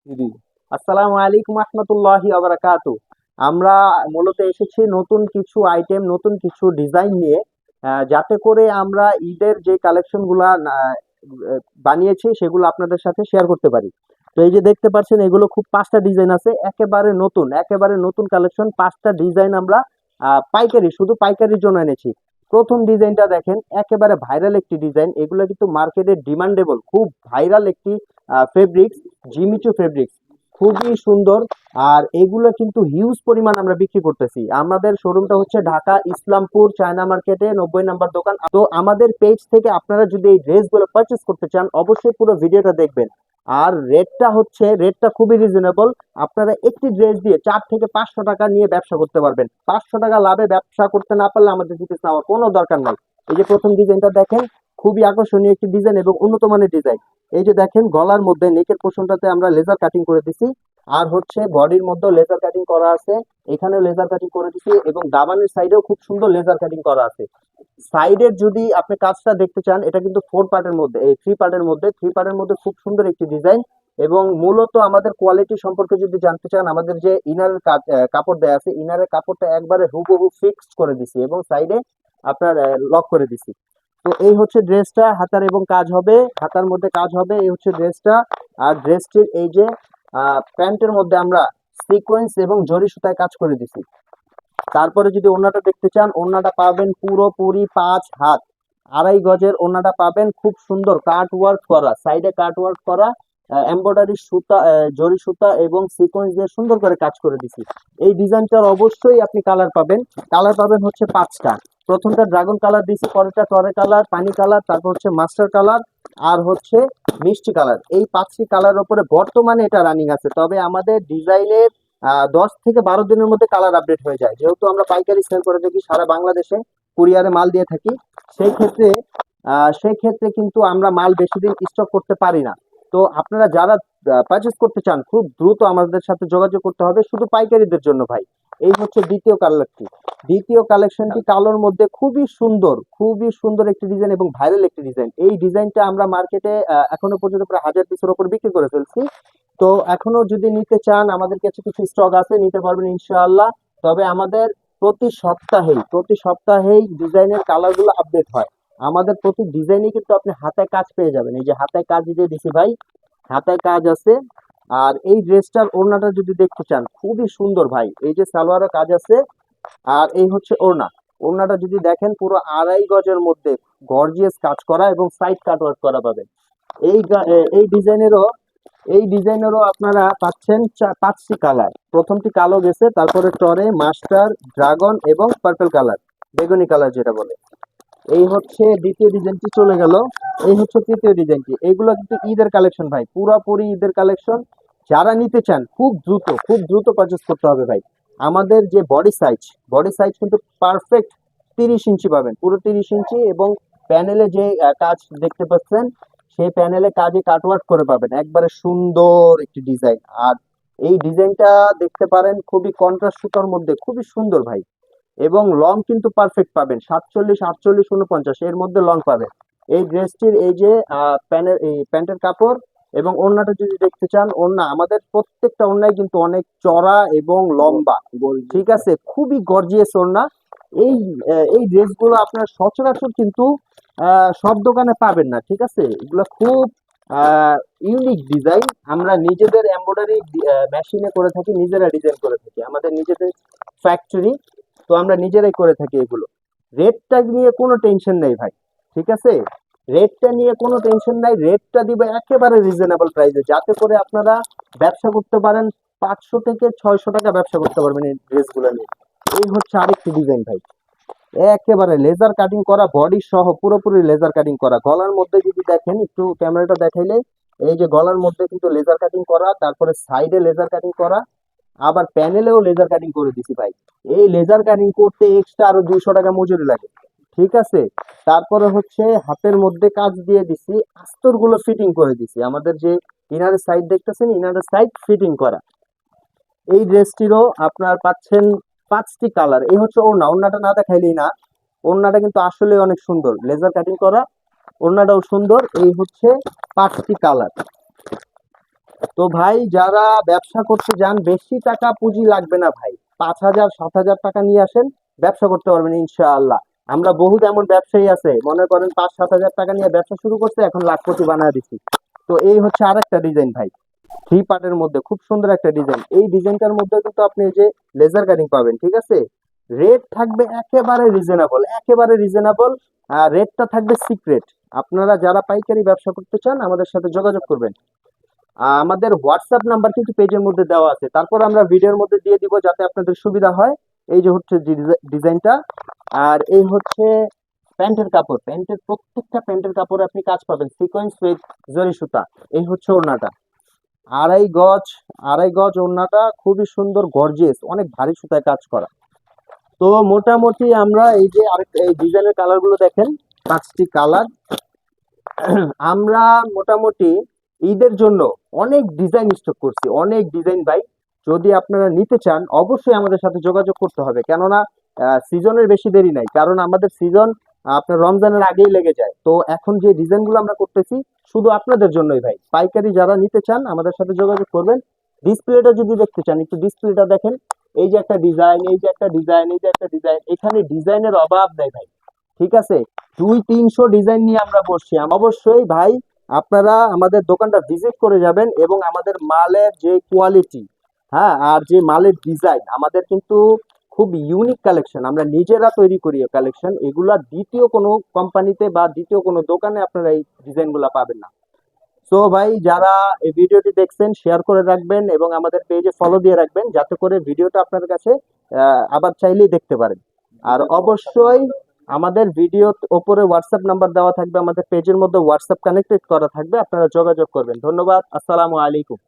জি। আসসালামু আলাইকুম রহমতুল্লাহি ওয়া বারাকাতু। আমরা মূলত এসেছি নতুন কিছু আইটেম, নতুন কিছু ডিজাইন নিয়ে, যাতে করে আমরা ঈদের যে কালেকশন গুলা বানিয়েছি সেগুলো আপনাদের সাথে শেয়ার করতে পারি। তো এই যে দেখতে পাচ্ছেন, এগুলো খুব 5টা ডিজাইন আছে, একেবারে নতুন কালেকশন। 5টা ডিজাইন আমরা পাইকারি, শুধু পাইকারির জন্য এনেছি। প্রথম ডিজাইনটা দেখেন, একেবারে ভাইরাল একটি ডিজাইন। এগুলো কিন্তু মার্কেটে ডিমান্ডেবল, খুব ভাইরাল একটি ফেব্রিক্স, জিমিচু ফেব্রিক্স, খুবই সুন্দর। আর এগুলো কিন্তু হিউজ পরিমাণ আমরা বিক্রি করতেছি। আমাদের শোরুমটা হচ্ছে ঢাকা ইসলামপুর চায়না মার্কেটে 90 নম্বর দোকান। তো আমাদের পেজ থেকে আপনারা যদি এই ড্রেসগুলো পারচেস করতে চান, অবশ্যই পুরো ভিডিওটা দেখবেন। আর রেটটা খুবই রিজনেবল। আপনারা একটি ড্রেস দিয়ে 4 থেকে 500 টাকা নিয়ে ব্যবসা করতে পারবেন। 500 টাকা লাভে ব্যবসা করতে না পারলে আমাদের দিতে নেওয়ার কোনো দরকার নাই। এই যে প্রথম ডিজাইনটা দেখেন, খুবই আকর্ষণীয় একটি ডিজাইন এবং উন্নত মানের ডিজাইন। এই যে দেখেন, গলার মধ্যে নেকের পোর্শনটাতে আমরা লেজার কাটিং করে দিছি। আর হচ্ছে বডির মধ্যেও লেজার কাটিং করা আছে, এখানেও লেজার কাটিং করে দিছি, এবং দামানের সাইডেও খুব সুন্দর লেজার কাটিং করা আছে। সাইডের যদি আপনি কাজটা দেখতে চান, এটা কিন্তু 4 পার্টের মধ্যে, এই 3 পার্টের মধ্যে খুব সুন্দর একটি ডিজাইন। এবং মূলত আমাদের কোয়ালিটি সম্পর্কে যদি জানতে চান, আমাদের যে ইনারের কাপড় দেয়া আছে, ইনারের কাপড়টা একবারে হুবহু ফিক্সড করে দিছি এবং সাইডে আপনার লক করে দিছি। তো এই হচ্ছে ড্রেসটা, হাতার এবং কাজ হবে, হাতার মধ্যে কাজ হবে, এই হচ্ছে ড্রেসটা। আর ড্রেসটির এই যে প্যান্টের মধ্যে আমরা সিকোয়েন্স এবং জরি সুতায় কাজ করে দিছি। তারপরে যদি ওড়নাটা দেখতে চান, ওড়নাটা পাবেন পুরোপুরি 5 হাত, 2.5 গজের ওড়নাটা পাবেন, খুব সুন্দর কাট ওয়ার্ক করা, সাইডে কাট ওয়ার্ক করা, এমব্রয়ডারি সুতা, জরি সুতা এবং সিকোয়েন্স দিয়ে সুন্দর করে কাজ করে দিছি। এই ডিজাইনটার অবশ্যই আপনি কালার পাবেন হচ্ছে 5টা। প্রথমটা ড্রাগন কালার দিছি, পরেরটা টরে কালার, পানি কালার, তারপর হচ্ছে মাস্টার কালার, আর হচ্ছে মিষ্টি কালার। এই 5টি কালার উপরে বর্তমানে এটা রানিং আছে। তবে আমাদের ডিজাইনের 10 থেকে 12 দিনের মধ্যে কালার আপডেট হয়ে যায়, যেহেতু আমরা পাইকারি সেল করে থাকি সারা বাংলাদেশে, কুরিয়ারে মাল দিয়ে থাকি। সেই ক্ষেত্রে কিন্তু আমরা মাল বেশি দিন স্টক করতে পারি না। তো আপনারা যারা পারচেস করতে চান, খুব দ্রুত আমাদের সাথে যোগাযোগ করতে হবে, শুধু পাইকারিদের জন্য ভাই। এই হচ্ছে দ্বিতীয় কালেকশনটি কালোর মধ্যে, খুবই সুন্দর একটি ডিজাইন এবং ভাইরাল একটি ডিজাইন। এই ডিজাইনটা আমরা মার্কেটে এখনো পর্যন্ত প্রায় 1000 পিসের উপর বিক্রি করে ফেলছি। তো এখনো যদি নিতে চান, আমাদের কাছে কিছু স্টক আছে, নিতে পারবেন ইনশাআল্লাহ। তবে আমাদের প্রতি সপ্তাহেই ডিজাইনের কালার গুলো আপডেট হয়। আমাদের প্রতি ডিজাইনে কিন্তু আপনি হাতায় কাজ পেয়ে যাবেন। এই যে হাতায় কাজ দিয়ে দিছি ভাই, হাতায় কাজ আছে। আর এই ড্রেসটার ওড়নাটা যদি দেখতে চান, খুবই সুন্দর ভাই, এই যে সালোয়ারও কাজ আছে। আর এই হচ্ছে ওড়নাটা যদি দেখেন, পুরো 2.5 গজের মধ্যে গর্জিয়াস কাজ করা এবং সাইড কাট ওয়ার্ক করা পাবেন। এই গা- এ- এই ডিজাইনেরও আপনারা পাচ্ছেন 5টি কালার। প্রথমটি কালো গেছে, তারপরে টরে, মাস্টার, ড্রাগন এবং পার্পল কালার, বেগুনি কালার যেটা বলে। এই হচ্ছে দ্বিতীয় ডিজাইনটি চলে গেল। এই হচ্ছে তৃতীয় ডিজাইনটি। এইগুলো কিন্তু ঈদের কালেকশন ভাই, পুরাপুরি ঈদের কালেকশন। যারা নিতে চান, খুব দ্রুত পারচেস করতে হবে ভাই। আমাদের যে বডি সাইজ কিন্তু পারফেক্ট 30 ইঞ্চি পাবেন, পুরো 30 ইঞ্চি। এবং প্যানেলে যে কাজ দেখতে পাচ্ছেন, সেই প্যানেলে কাজে কাটওয়ার্ক করে পাবেন, একবারে সুন্দর একটি ডিজাইন। আর এই ডিজাইনটা দেখতে পারেন, খুবই কন্ট্রাস্ট সুতার মধ্যে, খুবই সুন্দর ভাই। এবং লং কিন্তু পারফেক্ট পাবেন, 47, 48, 49 এর মধ্যে লং পাবেন। এই ড্রেসটির এই যে প্যান্টের কাপড় এবং ওড়নাটা যদি দেখতে চান, ওড়না আমাদের প্রত্যেকটা ওড়নাই কিন্তু অনেক চড়া এবং লম্বা, ঠিক আছে, খুবই গর্জিয়াস ওড়না। এই ড্রেসগুলো আপনার সচরাচর কিন্তু সব দোকানে পাবেন না, ঠিক আছে। এগুলো খুব ইউনিক ডিজাইন। আমরা নিজেদের এমব্রয়ডারি মেশিনে করে থাকি, নিজেরা ডিজাইন করে থাকি, আমাদের নিজেদের ফ্যাক্টরি। তো আমরা নিজেরাই করে থাকি এগুলো। রেটটা নিয়ে কোনো টেনশন নেই ভাই, ঠিক আছে। রেটটা নিয়ে কোনো টেনশন নাই, রেটটা দিবে একেবারে রিজনেবল প্রাইসে, যাতে করে আপনারা ব্যবসা করতে পারেন। 500 থেকে 600 টাকা ব্যবসা করতে পারবেন এই ড্রেসগুলো নিয়ে। এই হচ্ছে আরেকটি ডিজাইন ভাই, একেবারে লেজার কাটিং করা, বডি সহ পুরোপুরি লেজার কাটিং করা। গলার মধ্যে যদি দেখেন, একটু ক্যামেরাটা দেখাইলে, এই যে গলার মধ্যে কিন্তু লেজার কাটিং করা, তারপরে সাইডে লেজার কাটিং করা, আবার প্যানেলেও লেজার কাটিং করে দিছি ভাই। এই লেজার কাটিং করতে এক্সট্রা আরো 200 টাকা মজুরি লাগে, ঠিক আছে। তারপরে হচ্ছে হাতের মধ্যে কাজ দিয়ে দিছি, আস্তর গুলো ফিটিং করে দিছি। আমাদের যে ইনারের সাইড দেখতেছেন, ইনারের সাইড ফিটিং করা। এই ড্রেসটিরও আপনার পাচ্ছেন 5টি কালার। এই হচ্ছে ওড়নাটা না দেখাইলেই না, ওড়নাটা কিন্তু আসলে অনেক সুন্দর, লেজার কাটিং করা, ওড়নাটাও সুন্দর। এই হচ্ছে 5টি কালার। তো ভাই যারা ব্যবসা করতে যান, বেশি টাকা পুঁজি লাগবে না ভাই, 5,000 7,000 টাকা নিয়ে আসেন, ব্যবসা করতে পারবেন ইনশাআল্লাহ। আমরা বহুত এমন ব্যবসায়ী আছে, মনে করেন 5-7 হাজার টাকা নিয়ে ব্যবসা শুরু করছে, এখন লাখপতি বানায় দিচ্ছি। তো এই হচ্ছে আরেকটা ডিজাইন ভাই, 3 পার্টের মধ্যে খুব সুন্দর একটা ডিজাইন। এই ডিজাইনটার মধ্যে কিন্তু আপনি এই যে লেজার কাটিং পাবেন, ঠিক আছে। রেট থাকবে একেবারে রিজনেবল, একেবারে রিজনেবল। আর রেটটা থাকবে সিক্রেট। আপনারা যারা পাইকারি ব্যবসা করতে চান আমাদের সাথে যোগাযোগ করবেন। আমাদের হোয়াটসঅ্যাপ নাম্বার কিন্তু পেজের মধ্যে দেওয়া আছে, তারপর আমরা ভিডিওর মধ্যে দিয়ে দিব যাতে আপনাদের সুবিধা হয়। এই যে হচ্ছে ডিজাইনটা। আর এই হচ্ছে প্যান্টের কাপড়, প্যান্টের প্রত্যেকটা প্যান্টের কাপড়ে আপনি কাজ পাবেন সিকোয়েন্স উইথ জরি সুতা। এই হচ্ছে ওড়নাটা, 2.5 গজ, 2.5 গজ ওড়নাটা, খুবই সুন্দর গর্জিয়াস, অনেক ভারী সুতায় কাজ করা। তো মোটামুটি আমরা এই যে আরেক এই ডিজাইনের কালার গুলো দেখেন, 5টি কালার। আমরা মোটামুটি ঈদের জন্য অনেক ডিজাইন স্টক করছি, অনেক ডিজাইন ভাই। যদি আপনারা নিতে চান অবশ্যই আমাদের সাথে যোগাযোগ করতে হবে, কেননা সিজনের বেশি দেরি নাই, কারণ আমাদের সিজন আপনার রমজানের আগেই লেগে যায়। তো এখন যে ডিজাইনগুলো আমরা করতেছি শুধু আপনাদের জন্যই ভাই। পাইকারি যারা নিতে চান আমাদের সাথে যোগাযোগ করবেন। ডিসপ্লেটা যদি দেখতে চান একটু ডিসপ্লেটা দেখেন। এই যে একটা ডিজাইন, এই যে একটা ডিজাইন, এই যে একটা ডিজাইন, এখানে ডিজাইনের অভাব নেই ভাই, ঠিক আছে। 200-300 ডিজাইন নিয়ে আমরা বসছি। অবশ্যই ভাই আপনারা আমাদের দোকানটা ভিজিট করে যাবেন, এবং আমাদের মালের যে কোয়ালিটি, হ্যাঁ, আর যে মালের ডিজাইন, আমাদের কিন্তু খুব ইউনিক কালেকশন, আমরা নিজেরা তৈরি করি কালেকশন, এগুলা দ্বিতীয় কোনো কোম্পানিতে বা দ্বিতীয় কোনো দোকানে আপনারা এই ডিজাইনগুলা পাবেন না। সো ভাই যারা এই ভিডিওটি দেখছেন শেয়ার করে রাখবেন, এবং আমাদের পেজে ফলো দিয়ে রাখবেন, যাতে করে ভিডিওটা আপনার কাছে আবার চাইলেই দেখতে পারেন। আর অবশ্যই আমাদের ভিডিও ওপরে হোয়াটসঅ্যাপ নাম্বার দেওয়া থাকবে, আমাদের পেজের মধ্যে হোয়াটসঅ্যাপ কানেক্টেড করা থাকবে, আপনারা যোগাযোগ করবেন। ধন্যবাদ, আসসালামু আলাইকুম।